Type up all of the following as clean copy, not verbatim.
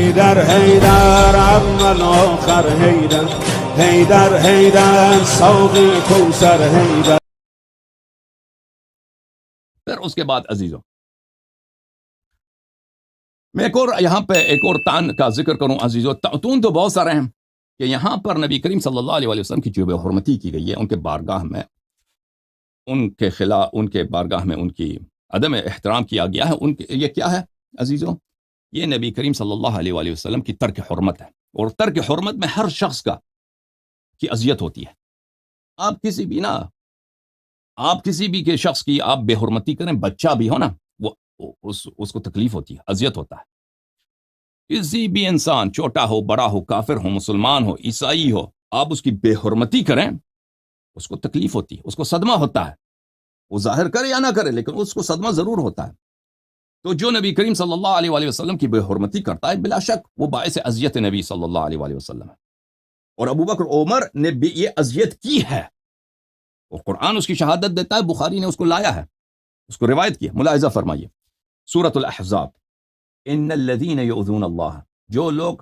هيدر هيدر عم الآخر هيدر هيدر هيدر ساقي کوثر هيدر. پھر اس کے بعد عزیزوں میں ایک اور یہاں پہ ایک اور تان کا ذکر کروں عزیزوں. تون تو بہت سارے ہیں کہ یہاں پر نبی کریم صلی اللہ علیہ وسلم کی جو بے حرمتی کی گئی ہے ان کے بارگاہ میں، ان کے خلاف، ان کے بارگاہ میں ان کی عدم احترام کیا گیا ہے. ان کے یہ کیا ہے عزیزوں؟ یہ نبی کریم صلی اللہ علیہ وآلہ وسلم کی ترک حرمت ہے. اور ترک حرمت میں ہر شخص کی اذیت ہوتی ہے. آپ کسی بھی کے شخص کی آپ بے حرمتی کریں، بچہ بھی ہو نا، وہ اس کو تکلیف ہوتی ہے، اذیت ہوتا ہے. کسی بھی انسان، چھوٹا ہو، بڑا ہو، کافر ہو، مسلمان ہو، عیسائی ہو، آپ اس کی بے حرمتی کریں، اس کو تکلیف ہوتی ہے، اس کو صدمہ ہوتا ہے. وہ ظاہر کرے یا نہ کرے لیکن اس کو صدمہ ضرور ہوتا ہے. تو جو نبی کریم صلی اللہ علیہ وآلہ وسلم کی بے حرمتی کرتا ہے بلا شک وہ باعث اذیت نبی صلی اللہ علیہ وآلہ وسلم ہے. اور ابو بکر عمر نے بھی یہ اذیت کی ہے، اور قرآن اس کی شہادت دیتا ہے. بخاری نے اس کو لایا ہے، اس کو روایت کیا. ملاحظہ فرمائیے سورۃ الاحزاب، ان الذین یؤذون اللہ، جو لوگ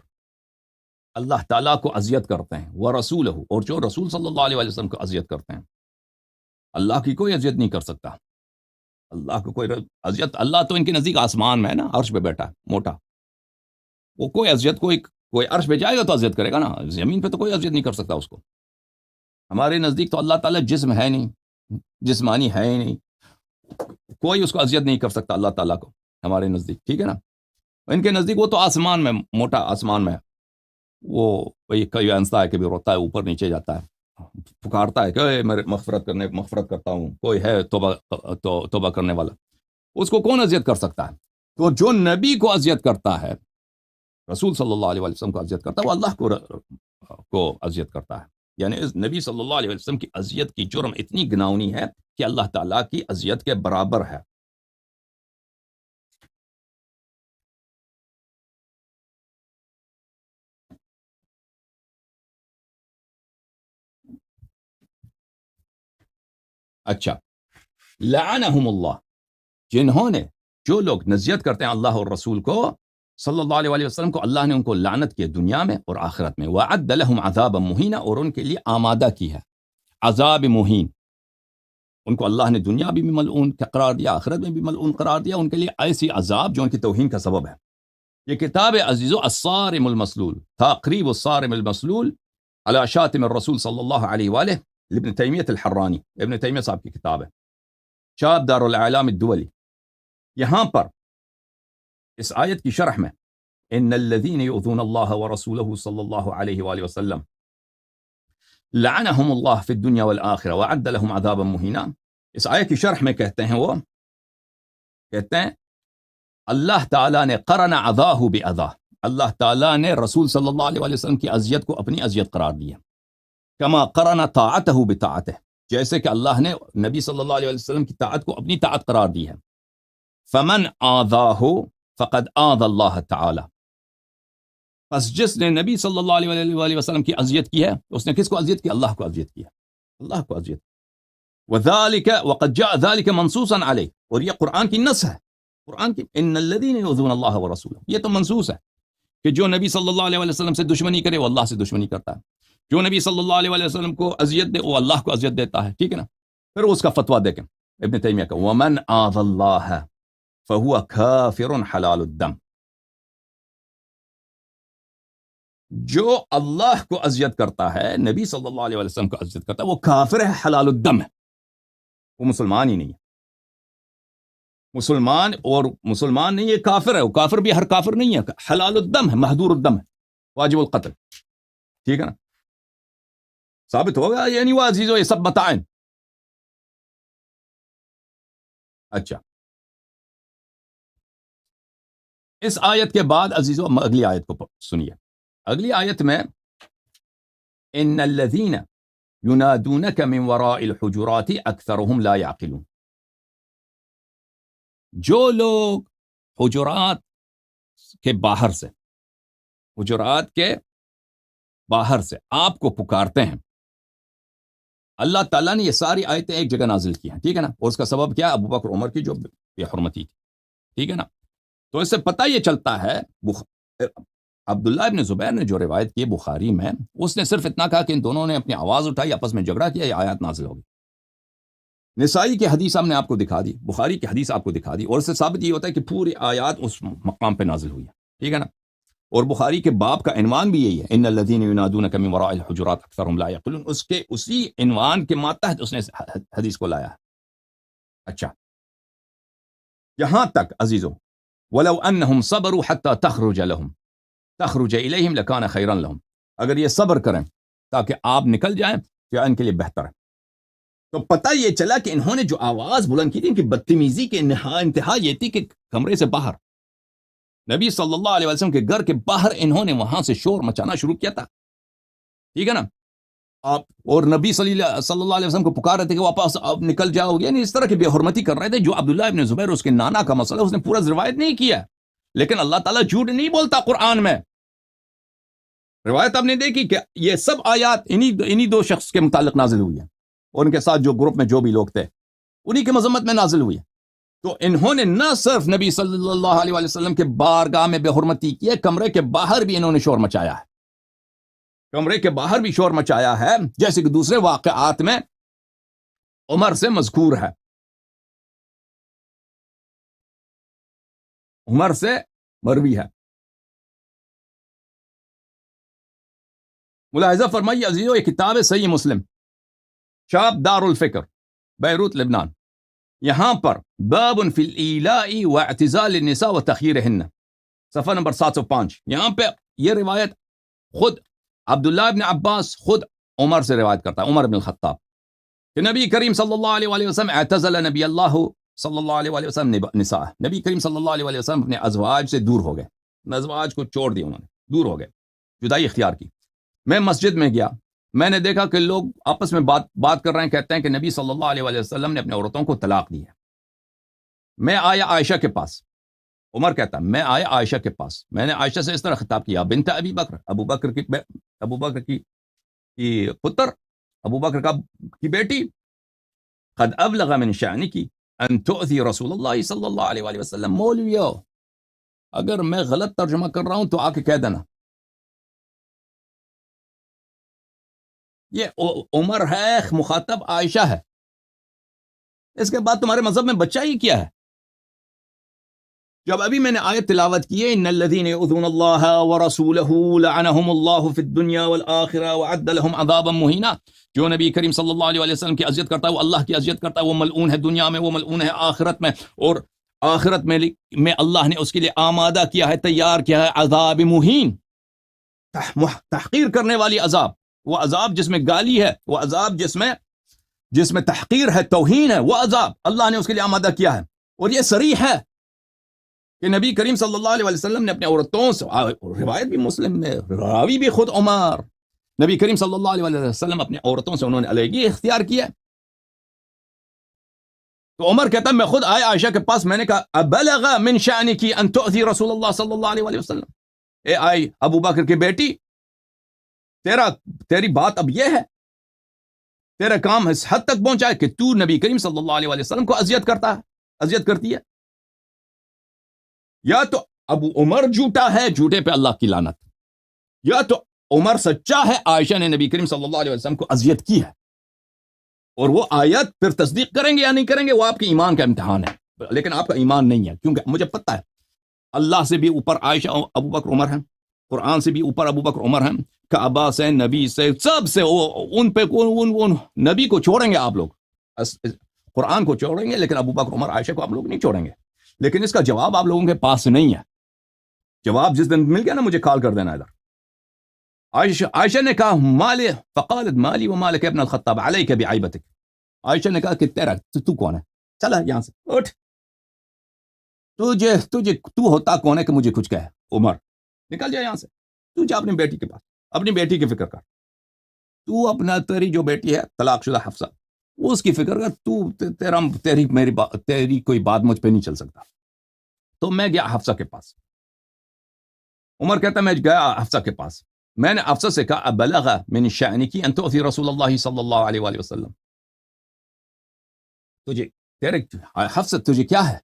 اللہ تعالیٰ کو اذیت کرتے ہیں، ورسولہ، اور جو رسول صلی اللہ علیہ وسلم کو اذیت کرتے ہیں. اللہ کی کوئی اذیت نہیں کر سکتا. اللہ کو کوئی اذیت، اللہ تو ان کے نزدیک آسمان میں ہے نا، عرش پہ بیٹھا ہے موٹا. وہ کوئی اذیت، کوئی عرش پہ جائے گا تو اذیت کرے گا نا، زمین پہ تو کوئی اذیت نہیں کر سکتا اس کو. ہمارے نزدیک تو اللہ تعالیٰ جسم ہے نہیں، جسمانی ہے ہی نہیں، کوئی اس کو اذیت نہیں کر سکتا اللہ تعالیٰ کو ہمارے نزدیک. ٹھیک ہے نا. ان کے نزدیک وہ تو آسمان میں، موٹا آسمان میں، وہ کئی انستا ہے، کبھی روتا ہے، اوپر نیچے جاتا ہے، پکارتا ہے کہ اے میں مغفرت کرتا ہوں، کوئی ہے توبہ کرنے والا. اس کو کون اذیت کر سکتا ہے؟ تو جو نبی کو اذیت کرتا ہے، رسول صلی اللہ علیہ وسلم کو اذیت کرتا ہے، وہ اللہ کو اذیت کرتا ہے. یعنی اس نبی صلی اللہ علیہ وسلم کی اذیت کی جرم اتنی گناؤنی ہے کہ اللہ تعالیٰ کی اذیت کے برابر ہے. اچھا، لعنہم اللہ، جو لوگ نزیت کرتے ہیں اللہ اور رسول کو صلی اللہ علیہ وآلہ وسلم کو، اللہ نے ان کو لعنت کی دنیا میں اور آخرت میں. وَأَعَدَّ لَهُمْ عَذَابًا مُهِينًا، اور ان کے لیے آمادہ کی ہے عذاب مہین. ان کو اللہ نے دنیا بھی ملعون قرار دیا، آخرت میں بھی ملعون قرار دیا. ان کے لیے ایسی عذاب جو ان کی توہین کا سبب ہے. یہ کتاب عزیزو الصارم المسلول، تقریب الصارم المسلول علی شاتم الرسول صلی اللہ علیہ وآلہ، ابن تیمیہ الحرانی، ابن تیمیہ صاحب کی کتاب ہے، چاپ دار الاعلام الدولی. یہاں پر اس آیت کی شرح میں ان الذین یؤذون اللہ ورسولہ صلی اللہ علیہ وآلہ وسلم لعنہم اللہ فی الدنیا والآخرہ وعد لہم عذابا مہینا. اس آیت کی شرح میں کہتے ہیں اللہ تعالیٰ نے قرن عذاہ بعذا، اللہ تعالیٰ نے رسول صلی اللہ علیہ وآلہ وسلم کی اذیت کو اپنی اذیت قرار دیا. کما قرن طاعتہ بطاعتہ، جیسے کہ اللہ نے نبی صلی اللہ علیہ وسلم کی طاعت کو اپنی طاعت قرار دی ہے. فمن آذاہ فقد آذى اللہ تعالی، پس جس نے نبی صلی اللہ علیہ وآلہ وسلم کی اذیت کی ہے، اس نے کس کو اذیت کی؟ اللہ کو اذیت کی ہے، اللہ کو اذیت. وذلك وقد جاء ذلك منصوصا علیہ، اور یہ قرآن کی نص ہے، قرآن کی ان الذین یؤذون اللہ ورسولہ، یہ تو منصوص ہے کہ جو نبی صلی اللہ علیہ وسلم سے دشمنی کرے وہ اللہ سے دشمنی کرتا ہے، جو نبی صلی اللہ علیہ وسلم کو اذیت دے وہ اللہ کو اذیت دیتا ہے. ٹھیک ہے نا. پھر اس کا فتویٰ دیکھیں ابن تیمیہ کا، ومن آذى اللہ فهو کافر حلال الدم، جو اللہ کو اذیت کرتا ہے، نبی صلی اللہ علیہ وسلم کو اذیت کرتا ہے، وہ کافر ہے، حلال الدم ہے، وہ مسلمان ہی نہیں ہے. مسلمان نہیں ہے، کافر ہے. وہ کافر بھی ہر کافر نہیں ہے، حلال الدم ہے، محدور الدم ہے، واجب القتل. ٹھیک ہے نا. ثابت ہوگا یعنی وہ عزیزو یہ سب بتائیں. اچھا، اس آیت کے بعد عزیزو اگلی آیت کو سنیے. اگلی آیت میں ان الذین ینادونک من وراء الحجرات اکثرهم لا یعقلون، جو لوگ حجرات کے باہر سے آپ کو پکارتے ہیں. اللہ تعالیٰ نے یہ ساری آیتیں ایک جگہ نازل کی ہیں. ٹھیک ہے نا. اور اس کا سبب کیا؟ ابو بکر عمر کی جو بے حرمتی تھی. ٹھیک ہے نا. تو اس سے پتہ یہ چلتا ہے عبداللہ ابن زبیر نے جو روایت کی بخاری میں، اس نے صرف اتنا کہا کہ ان دونوں نے اپنی آواز اٹھائی، آپس میں جھگڑا کیا، یہ آیات نازل ہوگی۔ نسائی کی حدیث ہم نے آپ کو دکھا دی، بخاری کی حدیث آپ کو دکھا دی، اور اس سے ثابت یہ ہوتا ہے کہ پوری آیات اس مقام پہ نازل ہوئی ہے، ٹھیک ہے نا؟ اور بخاری کے باب کا عنوان بھی یہی ہے، ان الذین ینادونک من وراء الحجرات اکثرهم لا یعقلون، اس کے اسی عنوان کے ماتحت اس نے حدیث کو لایا ہے۔ اچھا، یہاں تک عزیزو، ولو انہم صبروا حتی تخرج الیہم لکان خیرا لہم، اگر یہ صبر کریں تاکہ آپ نکل جائیں تو ان کے لیے بہتر ہے۔ تو پتہ یہ چلا کہ انہوں نے جو آواز بلند کی تھی، ان کی بدتمیزی کے انتہا یہ تھی کہ کمرے سے باہر نبی صلی اللہ علیہ وسلم کے گھر کے باہر انہوں نے وہاں سے شور مچانا شروع کیا تھا، ٹھیک ہے نا؟ آپ اور نبی صلی اللہ علیہ وسلم کو پکار رہے تھے کہ واپس آپ نکل جاؤ، یعنی اس طرح کی بے حرمتی کر رہے تھے۔ جو عبداللہ ابن زبیر اس کے نانا کا مسئلہ اس نے پورا روایت نہیں کیا، لیکن اللہ تعالیٰ جھوٹ نہیں بولتا قرآن میں۔ روایت آپ نے دیکھی کہ یہ سب آیات انہی دو شخص کے متعلق نازل ہوئی ہیں، اور ان کے ساتھ جو گروپ میں جو بھی لوگ تھے انہی کے مذمت میں نازل ہوئی ہے۔ تو انہوں نے نہ صرف نبی صلی اللہ علیہ وسلم کے بارگاہ میں بے حرمتی کی ہے، کمرے کے باہر بھی انہوں نے شور مچایا ہے، کمرے کے باہر بھی شور مچایا ہے، جیسے کہ دوسرے واقعات میں عمر سے مذکور ہے، عمر سے مروی ہے۔ ملاحظہ فرمائیے عزیزو، یہ کتاب ہے صحیح مسلم، شاپ دار الفکر، بیروت لبنان، یہاں پر باب فی الایلاء واعتزال النساء وتخیرہن، صفحہ نمبر 705، یہاں پہ یہ روایت خود عبداللہ ابن عباس خود عمر سے روایت کرتا ہے، عمر بن الخطاب، کہ نبی کریم صلی اللہ علیہ وسلم اعتزل نبی اللہ صلی اللہ علیہ وسلم نساء، نبی کریم صلی اللہ علیہ وسلم اپنے ازواج سے دور ہو گئے، ازواج کو چھوڑ دیا انہوں نے، دور ہو گئے، جدائی اختیار کی۔ میں مسجد میں گیا، میں نے دیکھا کہ لوگ آپس میں بات کر رہے ہیں، کہتے ہیں کہ نبی صلی اللہ علیہ وسلم نے اپنے عورتوں کو طلاق دی ہے۔ میں آیا عائشہ کے پاس، عمر کہتا میں آیا عائشہ کے پاس، میں نے عائشہ سے اس طرح خطاب کیا، بنت ابی بکر، ابو بکر کی پتر، ابو بکر کی بیٹی، قد ابلغ من شأنک ان تؤذی رسول اللہ صلی اللہ علیہ وسلم، مولویو اگر میں غلط ترجمہ کر رہا ہوں تو آ کے کہہ دینا، یہ عمر ہے، مخاطب عائشہ ہے، اس کے بعد تمہارے مذہب میں بچہ ہی کیا ہے؟ جب ابھی میں نے آیت تلاوت کی ہے، ان الذین یؤذون اللہ ورسولہ لعنہم اللہ فی الدنیا والآخرہ وعد لہم عذابا مہینا، جو نبی کریم صلی اللہ علیہ وسلم کی اذیت کرتا ہے وہ اللہ کی اذیت کرتا ہے، وہ ملعون ہے دنیا میں، وہ ملعون ہے آخرت میں، اور آخرت میں اللہ نے اس کے لیے آمادہ کیا ہے، تیار کیا ہے عذاب مہین، تحقیر کرنے والی عذاب، وہ عذاب جس میں گالی ہے، وہ عذاب جس میں تحقیر ہے، توہین ہے، وہ عذاب اللہ نے اس کے لیے آمادہ کیا ہے۔ اور یہ صریح ہے کہ نبی کریم صلی اللہ علیہ وسلم نے اپنے عورتوں سے، روایت بھی مسلم میں، راوی بھی خود عمر، نبی کریم صلی اللہ علیہ وسلم اپنے عورتوں سے انہوں نے علیحدگی اختیار کیا۔ تو عمر کہتا ہے میں خود آیا عائشہ کے پاس، میں نے کہا ابلغ من شأنک ان تؤذی رسول اللہ صلی اللہ علیہ وسلم، اے آئی ابو بکر کی بیٹی، تیری بات اب یہ ہے، تیرا کام اس حد تک پہنچا ہے کہ تو نبی کریم صلی اللہ علیہ وسلم کو اذیت کرتی ہے۔ یا تو ابو عمر جھوٹا ہے، جھوٹے پہ اللہ کی لعنت، یا تو عمر سچا ہے، عائشہ نے نبی کریم صلی اللہ علیہ وسلم کو اذیت کی ہے۔ اور وہ آیت پھر تصدیق کریں گے یا نہیں کریں گے، وہ آپ کے ایمان کا امتحان ہے، لیکن آپ کا ایمان نہیں ہے، کیونکہ مجھے پتہ ہے اللہ سے بھی اوپر عائشہ ابو بکر عمر ہیں، قرآن سے بھی اوپر ابو بکر عمر ہیں، کعبہ سے، نبی سے، سب سے، ان پہ نبی کو چھوڑیں گے آپ لوگ، قرآن کو چھوڑیں گے، لیکن ابو بکر عمر عائشہ کو آپ لوگ نہیں چھوڑیں گے۔ لیکن اس کا جواب آپ لوگوں کے پاس نہیں ہے، جواب جس دن مل گیا نا مجھے کال کر دینا ادھر۔ عائشہ نے کہا مالی، فقالت مالی و مالک ابن الخطاب علیک بعیبتک، عائشہ نے کہا کہ تو کون ہے، چلا یہاں سے اٹھ، تو ہوتا کون ہے کہ مجھے کچھ کہے، عمر نکل جائے یہاں سے، تو جا اپنی بیٹی کے پاس، اپنی بیٹی کی فکر کر، تو اپنا تیری جو بیٹی ہے طلاق شدہ حفصہ، وہ اس کی فکر کر، تیری کوئی بات مجھ پہ نہیں چل سکتا۔ تو میں گیا حفصہ کے پاس، عمر کہتا میں گیا حفصہ کے پاس، میں نے حفصہ سے کہا ابلغ من شأنک ان تؤذی رسول اللہ صلی اللہ علیہ وآلہ وسلم، حفصہ تجھے کیا ہے،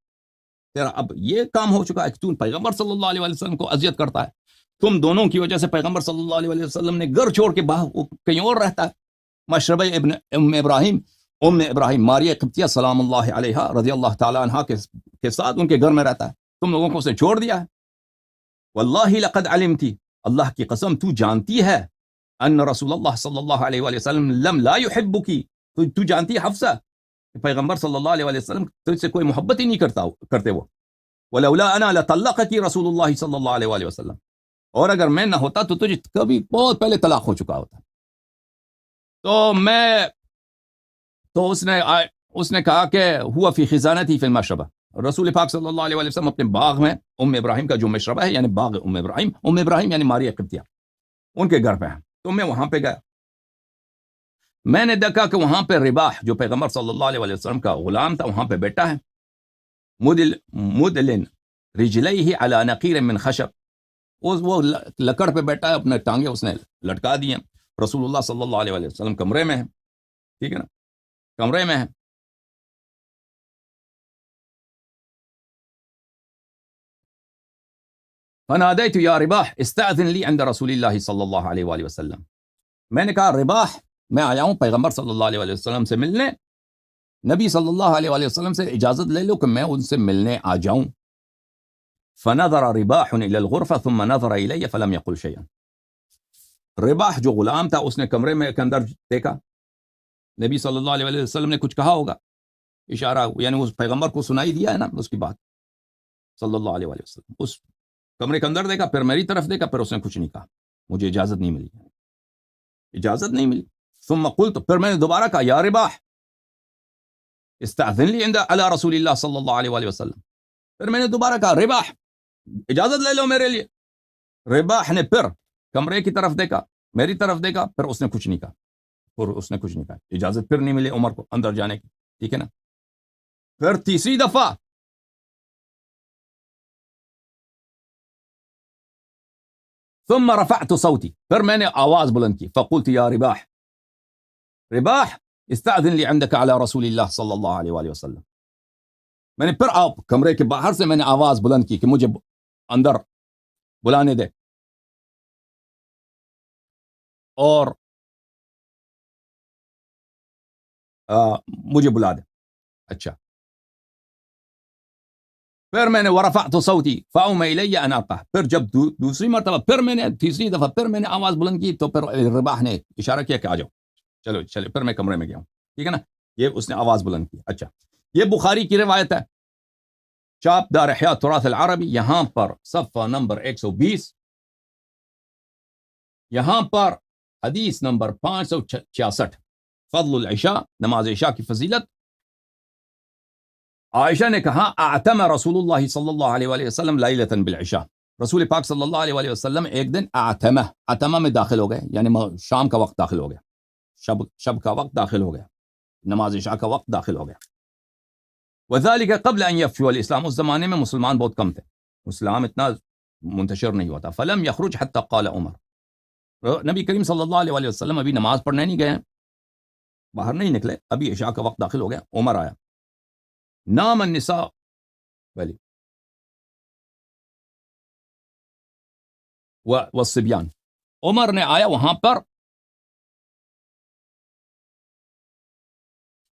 تیرا اب یہ کام ہو چکا ہے کہ تو پیغمبر صلی اللہ علیہ وسلم کو اذیت کرتا ہے، تم دونوں کی وجہ سے پیغمبر صلی اللہ علیہ وسلم نے گھر چھوڑ کے باہر کہیں اور رہتا ہے. مشربہ ابن ام ابراہیم ماریہ قبطیہ سلام اللہ علیہا رضی اللہ تعالیٰ عنہ کے ساتھ ان کے گھر میں رہتا ہے. تم لوگوں کو اسے چھوڑ دیا ہے. واللہ لقد علمتی، اللہ کی قسم تو جانتی ہے، ان رسول اللہ صلی اللہ علیہ وآلہ وسلم لم لا يحبکی، تو جانتی ہے حفصہ پیغمبر صلی اللہ علیہ وآلہ وسلم تجھ سے کوئی محبت ہی نہیں کرتے وہ. ولولا انا لطلقکی رسول اللہ صلی اللہ علیہ وآلہ وسلم، اور اگر میں نہ ہوتا تو تجھے کبھی بہت پہلے طلاق ہو چکا ہوتا. تو اس نے کہا کہ ہوا فی خزانتی فی المشربہ، رسول پاک صلی اللہ علیہ وآلہ وسلم اپنے باغ میں ام ابراہیم کا جو مشربہ ہے، یعنی باغ ام ابراہیم یعنی ماریہ قبطیہ، ان کے گھر پہ ہیں. تو میں وہاں پہ گیا، میں نے دیکھا کہ وہاں پہ رباح جو پیغمبر صلی اللہ علیہ وآلہ وسلم کا غلام تھا وہاں پہ بیٹھا ہے. مدلن رجلیہ علی نقیر من خشب، وہ لکڑ پہ بیٹھا ہے، اپنے ٹانگیں اس نے لٹکا دی ہیں. رسول اللہ صلی اللہ علیہ وآلہ وسلم کمرے میں ہے، ٹھیک ہے نا، کمرے میں ہے. فنادیت یا رباح استأذن لی عند رسول اللہ صلی اللہ علیہ وآلہ وسلم، میں نے کہا رباح میں آیا ہوں پیغمبر صلی اللہ علیہ وآلہ وسلم سے ملنے، نبی صلی اللہ علیہ وآلہ وسلم سے اجازت لے لو کہ میں ان سے ملنے آ جاؤں. فنظر رباح الى الغرفة ثم نظر الی فلم یقل شیئا، رباح جو غلام تھا اس نے کمرے میں کے اندر دیکھا، نبی صلی اللہ علیہ وآلہ وسلم نے کچھ کہا ہوگا، اشارہ، یعنی اس پیغمبر کو سنائی دیا ہے نا اس کی بات صلی اللہ علیہ وآلہ وسلم. اس کمرے کے اندر دیکھا، پھر میری طرف دیکھا، پھر اس نے کچھ نہیں کہا، مجھے اجازت نہیں ملی. ثم قلت، پھر میں نے دوبارہ کہا یا رباح استأذن لی علی رسول اللہ صلی اللہ علیہ وآلہ وسلم، پھر میں نے دوبارہ کہا رباح اجازت لے لو میرے لیے. رباح نے پھر کمرے کی طرف دیکھا، میری طرف دیکھا، پھر اس نے کچھ نہیں کہا، اجازت پھر نہیں ملی عمر کو اندر جانے کی، ٹھیک ہے نا. پھر تیسری دفعہ ثم رفعت صوتی، پھر میں نے آواز بلند کی، فقلت یا رباح استأذن لی عندك على رسول اللہ صلی اللہ علیہ وآلہ وسلم. میں نے پھر کمرے کے باہر سے میں نے آواز بلند کی کہ مجھے اندر بلانے دے اور مجھے بلا دے. اچھا، پھر میں نے ورفعت صوتی فاؤم الی ان اقع، پھر جب دوسری مرتبہ تیسری دفعہ پھر میں نے آواز بلند کی تو پھر رباح نے اشارہ کیا کہ آ جاؤ، چلو پھر میں کمرے میں گیا ہوں، ٹھیک ہے نا. یہ اس نے آواز بلند کی. اچھا، یہ بخاری کی روایت ہے، چاپ دار احیاء تراث العربی، یہاں پر صفحہ نمبر 120، یہاں پر حدیث نمبر 566، فضل العشاء، نماز عشاء کی فضیلت. عائشہ نے کہا اعتم رسول اللہ صلی اللہ علیہ وآلہ وسلم لیلۃ بالعشاء، رسول پاک صلی اللہ علیہ وآلہ وسلم ایک دن اعتمہ میں داخل ہو گئے، یعنی شام کا وقت داخل ہو گیا، شب کا وقت داخل ہو گیا، نماز عشاء کا وقت داخل ہو گیا. وذلك قبل ان يفشو الاسلام، اس زمانے میں مسلمان بہت کم تھے، اسلام اتنا منتشر نہیں ہوا تھا. فلم يخرج حتى قال عمر، نبی کریم صلی اللہ علیہ وآلہ وسلم ابھی نماز پڑھنے نہیں گئے، باہر نہیں نکلے، ابھی عشاء کا وقت داخل ہو گیا. عمر آیا، نام النساء والصبیان، عمر نے آیا وہاں پر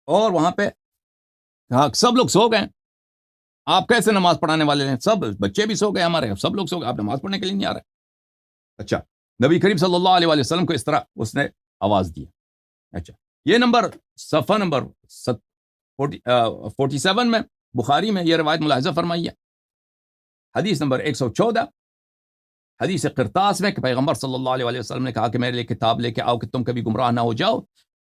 اور وہاں پہ کہا سب لوگ سو گئے، آپ کیسے نماز پڑھانے والے ہیں، سب بچے بھی سو گئے ہمارے، سب لوگ سو گئے، آپ نماز پڑھنے کے لیے نہیں آ رہے. اچھا، نبی کریم صلی اللہ علیہ وآلہ وسلم کو اس طرح اس نے آواز دی. اچھا، یہ صفحہ نمبر 47 میں بخاری میں یہ روایت ملاحظہ فرمائی ہے. حدیث نمبر 114، حدیث قرطاس میں کہ پیغمبر صلی اللہ علیہ وآلہ وسلم نے کہا کہ میرے لیے کتاب لے کے آؤ کہ تم کبھی گمراہ نہ ہو جاؤ.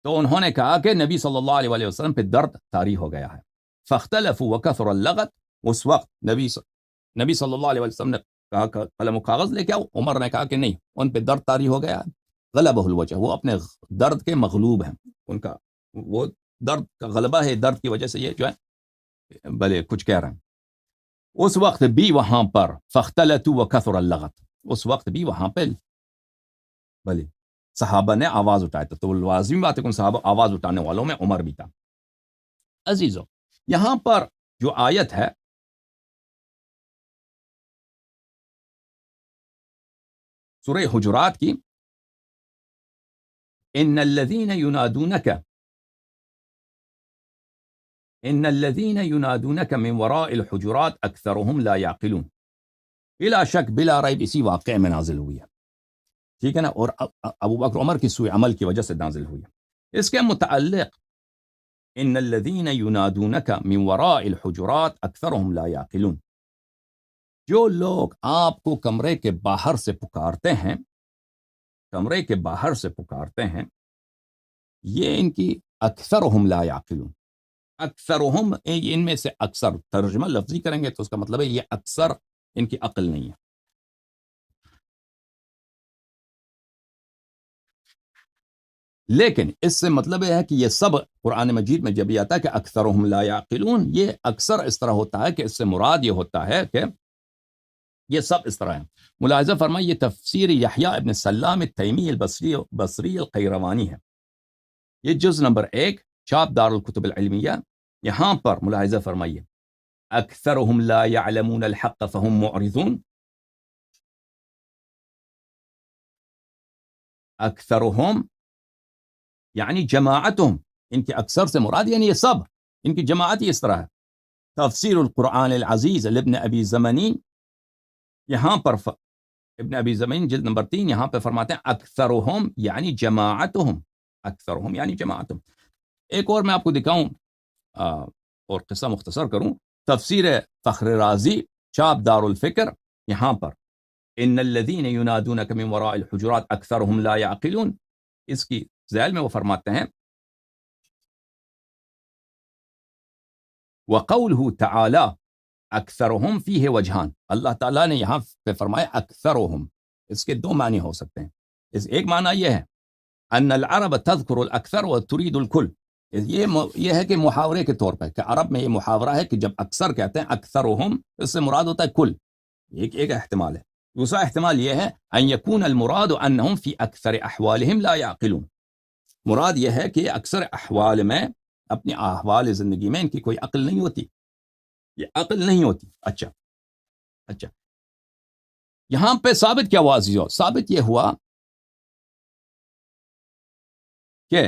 تو انہوں نے کہا کہ نبی صلی اللہ علیہ وآلہ وسلم پہ درد طاری ہو گیا ہے. فاختلفوا وکثر اللغط، اس وقت نبی صلی اللہ علیہ وسلم نے کہا کہ قلم و کاغذ لے کے آؤ، عمر نے کہا کہ نہیں، ان پہ درد طاری ہو گیا ہے. غلبہ الوجہ، وہ اپنے درد کے مغلوب ہیں، ان کا وہ درد کا غلبہ ہے، درد کی وجہ سے یہ جو ہے بھلے کچھ کہہ رہے ہیں. اس وقت بھی وہاں پر فاختلطوا وکثر اللغط، اس وقت بھی وہاں پہ بھلے صحابہ نے آواز اٹھایا تھا، تو لازمی بات ہے کہ ان صحابہ آواز اٹھانے والوں میں عمر بھی تھا. عزیزو، یہاں پر جو آیت ہے سورہ حجرات کی ان الذین ینادونک من وراء الحجرات اکثرهم لا یعقلون، بلا شک بلا ریب اسی واقعے میں نازل ہوئی ہے، ٹھیک ہے نا، اور ابو بکر عمر کی سوء عمل کی وجہ سے نازل ہوئی ہے۔ اس کے متعلق ان الذین ینادونک من وراء الحجرات اکثرهم لا یعقلون، جو لوگ آپ کو کمرے کے باہر سے پکارتے ہیں، کمرے کے باہر سے پکارتے ہیں، یہ ان کی اکثرهم لا یعقلون، اکثرهم ان میں سے اکثر، ترجمہ لفظی کریں گے تو اس کا مطلب ہے یہ اکثر ان کی عقل نہیں ہے۔ لیکن اس سے مطلب یہ ہے کہ یہ سب قرآن مجید میں جب یہ آتا ہے کہ اکثرهم لا یعقلون، یہ اکثر اس طرح ہوتا ہے کہ اس سے مراد یہ ہوتا ہے کہ یہ سب اس طرح ہے۔ ملاحظہ فرمائیے، یہ تفسیر یحییٰ ابن سلام التیمی البصری القیروانی ہے، یہ جز نمبر 1 چاپ دار الکتب العلمیہ۔ یہاں پر ملاحظہ فرمائیے، اکثرهم لا يعلمون الحق فهم معرضون، اکثرهم یعنی جماعتهم، ان کے اکثر سے مراد یعنی یہ سب، ان کی جماعت ہی اس طرح ہے۔ تفسیر القرآن العزیز لابن ابی زمنی، یہاں پر ابن ابی زمین جلد نمبر 3 یہاں پہ فرماتے ہیں اکثرهم یعنی جماعتهم، اکثرهم یعنی جماعتهم۔ ایک اور میں آپ کو دکھاؤں اور قصہ مختصر کروں، تفسیر فخر رازی چاپ دار الفکر، یہاں پر ان الذین ینادونک من وراء الحجرات اکثرهم لا یعقلون، اس کی ذیل میں وہ فرماتے ہیں وقوله تعالی اکثرهم فیہ وجہان، اللہ تعالیٰ نے یہاں پہ فرمایا اکثرهم، اس کے دو معنی ہو سکتے ہیں۔ اس ایک معنی یہ ہے ان العرب تذکر الاکثر وترید الکل، یہ ہے کہ محاورے کے طور پہ کہ عرب میں یہ محاورہ ہے کہ جب اکثر کہتے ہیں اکثرهم، اس سے مراد ہوتا ہے کل، ایک احتمال ہے۔ دوسرا احتمال یہ ہے ان یکون المراد انہم فی اکثر احوالہم لا یعقلون، مراد یہ ہے کہ اکثر احوال میں، اپنی احوال زندگی میں ان کی کوئی عقل نہیں ہوتی، یہ عقل نہیں ہوتی۔ اچھا یہاں پہ ثابت کیا ہوا عزیزو؟ ثابت یہ ہوا کہ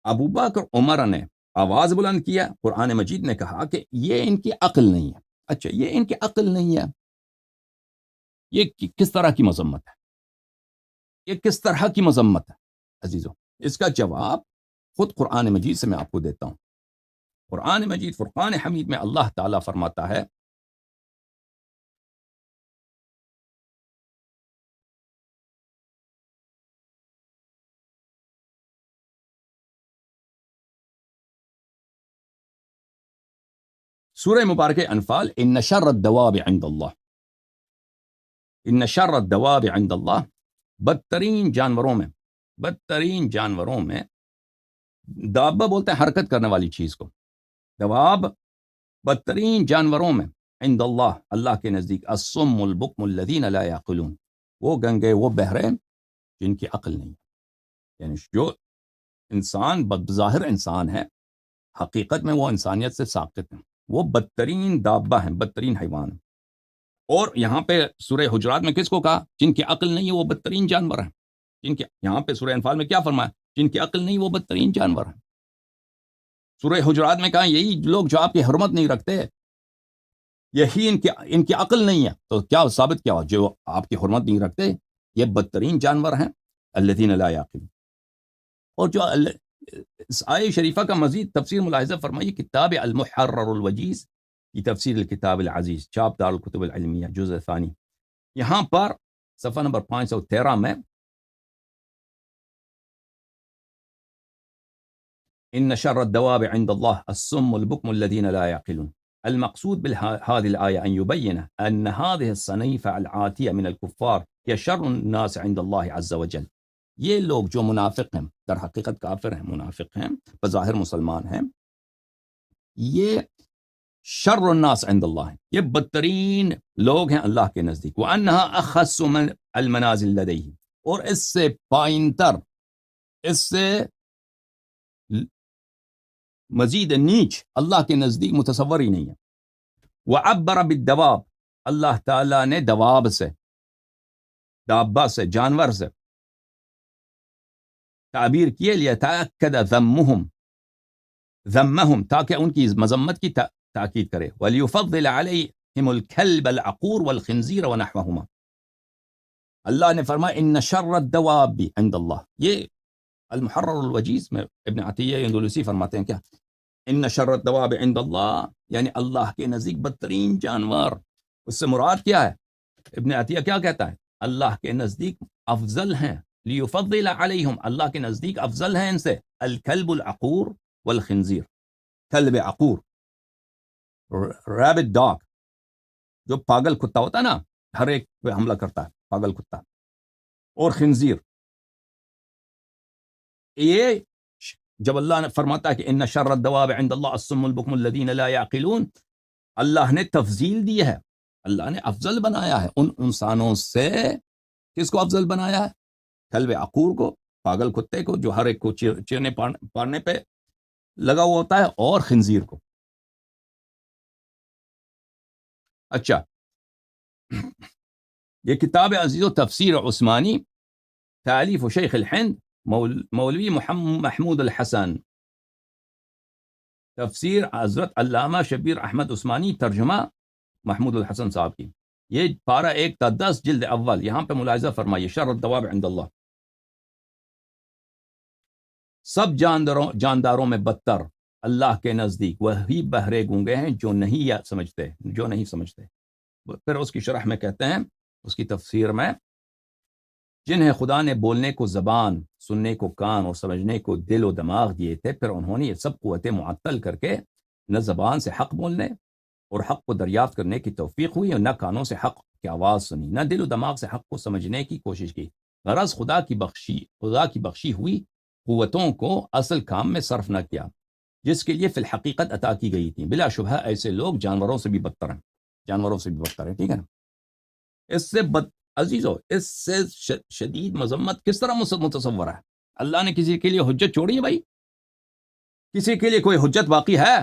ابو بکر عمر نے آواز بلند کیا، قرآن مجید نے کہا کہ یہ ان کی عقل نہیں ہے۔ اچھا، یہ ان کی عقل نہیں ہے، یہ کس طرح کی مذمت ہے؟ یہ کس طرح کی مذمت ہے عزیزو؟ اس کا جواب خود قرآن مجید سے میں آپ کو دیتا ہوں۔ قرآن مجید فرقان حمید میں اللہ تعالیٰ فرماتا ہے سورہ مبارکہ انفال، ان شر الدواب عند اللہ، ان شر الدواب عند اللہ، بدترین جانوروں میں دابہ بولتے ہیں حرکت کرنے والی چیز کو، دواب بدترین جانوروں میں، عند اللہ اللہ کے نزدیک، الصم البکم الذین لا یعقلون، وہ گنگے وہ بہرے جن کی عقل نہیں، یعنی جو انسان بظاہر انسان ہے، حقیقت میں وہ انسانیت سے ساقط ہیں، وہ بدترین دابہ ہیں، بدترین حیوان ہیں۔ اور یہاں پہ سورہ حجرات میں کس کو کہا؟ جن کی عقل نہیں ہے وہ بدترین جانور ہیں، جن کے، یہاں پہ سورہ انفال میں کیا فرمایا؟ جن کی عقل نہیں وہ بدترین جانور ہیں۔ سورہ حجرات میں کہا یہی لوگ جو آپ کی حرمت نہیں رکھتے، یہی ان کی عقل نہیں ہے، تو کیا ثابت کیا ہوا؟ جو آپ کی حرمت نہیں رکھتے یہ بدترین جانور ہیں، الذین لا یعقلون۔ اور جو اس آیہ شریفہ کا مزید تفسیر ملاحظہ فرمائیے، کتاب المحرر الوجیز کی تفسیر الکتاب العزیز، چاپ دار الکتب العلمیہ، جزء ثانی، یہاں پر صفحہ نمبر 513 میں ان شر الدواب عند الله الصم البكم الذين لا يعقلون، المقصود بهذه الآية أن يبين أن هذه الصنيف العاتية من الكفار هي شر الناس عند الله عز وجل، یہ لوگ جو منافق ہیں، در حقیقت کافر ہیں، منافق ہیں، بظاہر مسلمان ہیں، یہ شر الناس عند اللہ، یہ بدترین لوگ ہیں اللہ کے نزدیک، وَأَنَّهَا أَخَصُّ مِنَ الْمَنَازِلِ لَدَيْهِ، اور اس سے پائنتر، اس سے مزید نیچ اللہ کے نزدیک متصور ہی نہیں ہے۔ وَعَبَّرَ بِالدَّوَابِ، اللہ تعالیٰ نے دواب سے، دابہ سے، جانور سے تعبیر کیے لیتأکد ذمہم تاکہ ان کی مذمت کی تاکید کرے، ولیفضل علیہم الکلب العقور والخنزیر ونحوہما۔ اللہ نے فرمایا ان شر الدواب عند اللہ، یہ المحرر الوجیز میں ابن عطیہ اندلسی فرماتے ہیں کیا، ان شر الدواب عند اللہ یعنی اللہ کے نزدیک بدترین جانور، اس سے مراد کیا ہے؟ ابن عطیہ کیا کہتا ہے؟ اللہ کے نزدیک افضل ہیں، لیفضل علیہم، اللہ کے نزدیک افضل ہیں ان سے، الکلب العقور والخنزیر، کلب عقور ریبٹ ڈاگ جو پاگل کتا ہوتا ہے نا، ہر ایک پہ حملہ کرتا ہے، پاگل کتا، اور خنزیر۔ یہ جب اللہ نے فرماتا ہے کہ ان شر الدواب عند اللہ الصم البکم الذین لا یعقلون، اللہ نے تفضیل دی ہے، اللہ نے افضل بنایا ہے ان انسانوں سے۔ کس کو افضل بنایا ہے؟ کلب عقور کو، پاگل کتے کو جو ہر ایک کو چیرنے پارنے پہ لگا ہوا ہوتا ہے، اور خنزیر کو۔ اچھا، یہ کتاب عزیز و تفسیر عثمانی، تالیف شیخ الہند مولوی محمود الحسن، تفسیر حضرت علامہ شبیر احمد عثمانی، ترجمہ محمود الحسن صاحب کی، یہ پارہ 1 تا 10 جلد اول، یہاں پہ ملاحظہ فرمائیے، شر الدواب عند اللہ، سب جانداروں میں بدتر اللہ کے نزدیک وہی بہرے گونگے ہیں جو نہیں سمجھتے۔ پھر اس کی شرح میں کہتے ہیں، اس کی تفسیر میں، جنہیں خدا نے بولنے کو زبان، سننے کو کان اور سمجھنے کو دل و دماغ دیے تھے، پھر انہوں نے یہ سب قوتیں معطل کر کے نہ زبان سے حق بولنے اور حق کو دریافت کرنے کی توفیق ہوئی، اور نہ کانوں سے حق کی آواز سنی، نہ دل و دماغ سے حق کو سمجھنے کی کوشش کی، غرض خدا کی بخشی ہوئی قوتوں کو اصل کام میں صرف نہ کیا جس کے لیے فی الحقیقت عطا کی گئی تھی۔ بلا شبہ ایسے لوگ جانوروں سے بھی بدتر ہیں، ٹھیک ہے نا؟ اس سے عزیزو، اس سے شدید مذمت کس طرح متصور ہے؟ اللہ نے کسی کے لیے حجت چھوڑی ہے بھائی؟ کسی کے لیے کوئی حجت باقی ہے؟